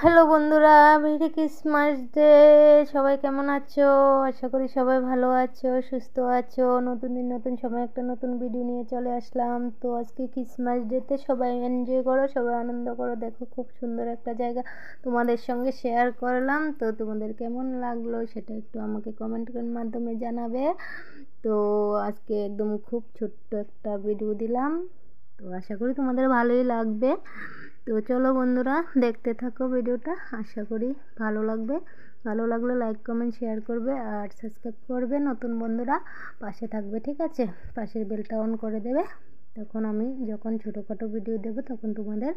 Hello বন্ধুরা, merry Christmas day. সবাই কেমন আছো? আশা করি সবাই ভালো আছো, সুস্থ আছো। নতুন দিন নতুন সময় একটা নতুন ভিডিও নিয়ে চলে আসলাম। তো আজকে ক্রিসমাস ডেতে সবাই এনজয় করো, সবাই আনন্দ করো। দেখো খুব সুন্দর একটা জায়গা তোমাদের সঙ্গে শেয়ার করলাম। তো তোমাদের কেমন লাগলো সেটা একটু আমাকে কমেন্টের মাধ্যমে জানাবে। তো আজকে একদম খুব ছোট্ট একটা ভিডিও দিলাম, তো আশা করি তোমাদের ভালোই লাগবে। তো চলো বন্ধুরা, দেখতে থাকো ভিডিওটা, আশা করি ভালো লাগবে। ভালো লাগলে লাইক কমেন্ট শেয়ার করবে আর সাবস্ক্রাইব করবে। নতুন বন্ধুরা পাশে থাকবে, ঠিক আছে? পাশের বেলটা অন করে দেবে, তখন আমি যখন ছোটোখাটো ভিডিও দেবো তখন তোমাদের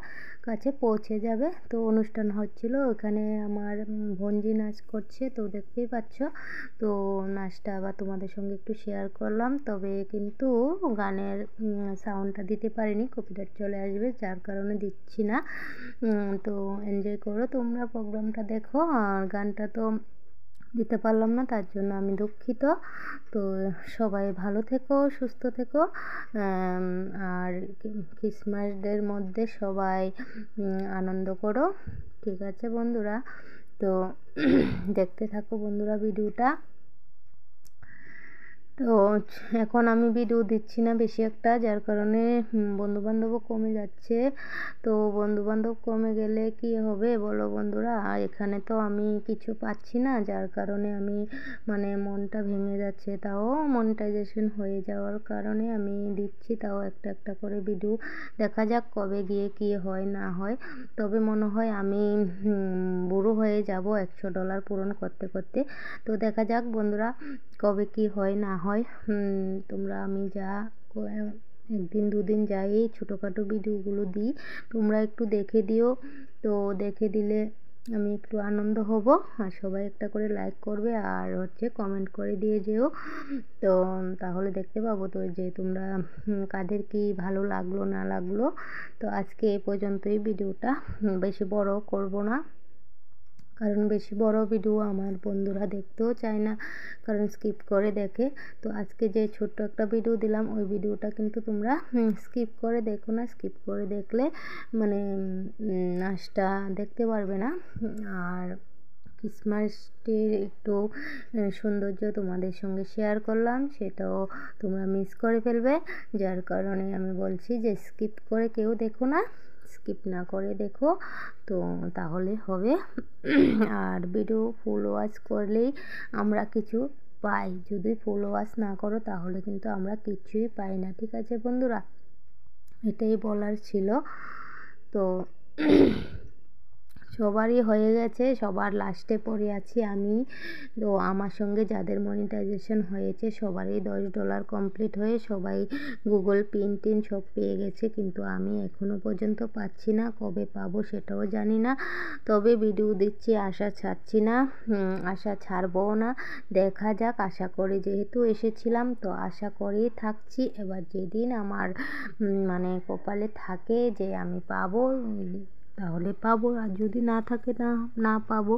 কাছে পৌঁছে যাবে। তো অনুষ্ঠান হচ্ছিল ওখানে, আমার ভঞ্জি নাচ করছে, তো দেখতেই পাচ্ছ। তো নাচটা আবার তোমাদের সঙ্গে একটু শেয়ার করলাম, তবে কিন্তু গানের সাউন্ডটা দিতে পারিনি, কপিরাইট চলে আসবে, যার কারণে দিচ্ছি না। তো এনজয় করো তোমরা, প্রোগ্রামটা দেখো। আর গানটা তো দিতে পারলাম না, তার জন্য আমি দুঃখিত। তো সবাই ভালো থেকো, সুস্থ থেকো। আর ক্রিসমাস ডের মধ্যে সবাই আনন্দ করো, ঠিক আছে বন্ধুরা? তো দেখতে থাকো বন্ধুরা ভিডিওটা। তো এখন আমি ভিডিও দিচ্ছি না বেশি একটা, যার কারণে বন্ধুবান্ধবও কমে যাচ্ছে। তো বন্ধুবান্ধব কমে গেলে কি হবে বলো বন্ধুরা? আর এখানে তো আমি কিছু পাচ্ছি না, যার কারণে আমি মানে মনটা ভেঙে যাচ্ছে। তাও মনিটাইজেশন হয়ে যাওয়ার কারণে আমি দিচ্ছি, তাও একটা একটা করে ভিডিও। দেখা যাক কবে গিয়ে কী হয় না হয়। তবে মনে হয় আমি বুড়ো হয়ে যাব $100 পূরণ করতে করতে। তো দেখা যাক বন্ধুরা কবে কি হয় না হয়। তোমরা আমি যা একদিন দুদিন যাই এই ছোটোখাটো ভিডিওগুলো দিই, তোমরা একটু দেখে দিও। তো দেখে দিলে আমি একটু আনন্দ হব। আর সবাই একটা করে লাইক করবে আর হচ্ছে কমেন্ট করে দিয়ে যেও। তো তাহলে দেখতে পাবো তো যে তোমরা কাদের কি ভালো লাগলো না লাগলো। তো আজকে এ পর্যন্তই ভিডিওটা, বেশি বড় করব না, কারণ বেশি বড় ভিডিও আমার বন্ধুরা দেখতেও চায় না, কারণ স্কিপ করে দেখে। তো আজকে যে ছোট্ট একটা ভিডিও দিলাম, ওই ভিডিওটা কিন্তু তোমরা স্কিপ করে দেখো না। স্কিপ করে দেখলে মানে নাচটা দেখতে পারবে না। আর ক্রিসমাস ডের একটু সৌন্দর্য তোমাদের সঙ্গে শেয়ার করলাম, সেটাও তোমরা মিস করে ফেলবে। যার কারণে আমি বলছি যে স্কিপ করে কেউ দেখো না, স্কিপ না করে দেখো, তো তাহলে হবে। আর ভিডিও ফুল ওয়াচ করলেই আমরা কিছু পাই, যদি ফুল ওয়াচ না করো তাহলে কিন্তু আমরা কিছুই পাই না, ঠিক আছে বন্ধুরা? এটাই বলার ছিল। তো সবারই হয়ে গেছে, সবার লাস্টে পড়ে আছি আমি। তো আমার সঙ্গে যাদের মনিটাইজেশন হয়েছে সবারই $10 কমপ্লিট হয়ে সবাই গুগল পিন টিন সব পেয়ে গেছে, কিন্তু আমি এখনও পর্যন্ত পাচ্ছি না। কবে পাবো সেটাও জানি না। তবে ভিডিও দিচ্ছি, আশা ছাড়ছি না, আশা ছাড়বও না। দেখা যাক, আশা করে যেহেতু এসেছিলাম তো আশা করেই থাকছি। এবার যেদিন আমার মানে কপালে থাকে যে আমি পাবো, তাহলে পাবো, আর যদি না থাকে না না পাবো।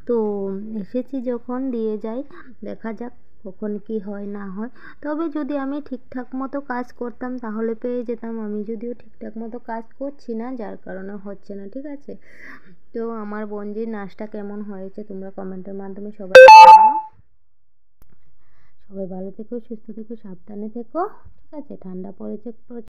তো এসেছি যখন দিয়ে যাই, দেখা যাক কখন কি হয় না হয়। তবে যদি আমি ঠিকঠাক মতো কাজ করতাম তাহলে পেয়ে যেতাম। আমি যদিও ঠিকঠাক মতো কাজ করছি না, যার কারণে হচ্ছে না, ঠিক আছে? তো আমার বোনজির নাচটা কেমন হয়েছে তোমরা কমেন্টের মাধ্যমে সবাই জানাও। সবাই ভালো থেকো, সুস্থ থেকো, সাবধানে থেকো, ঠিক আছে? ঠান্ডা পড়েছে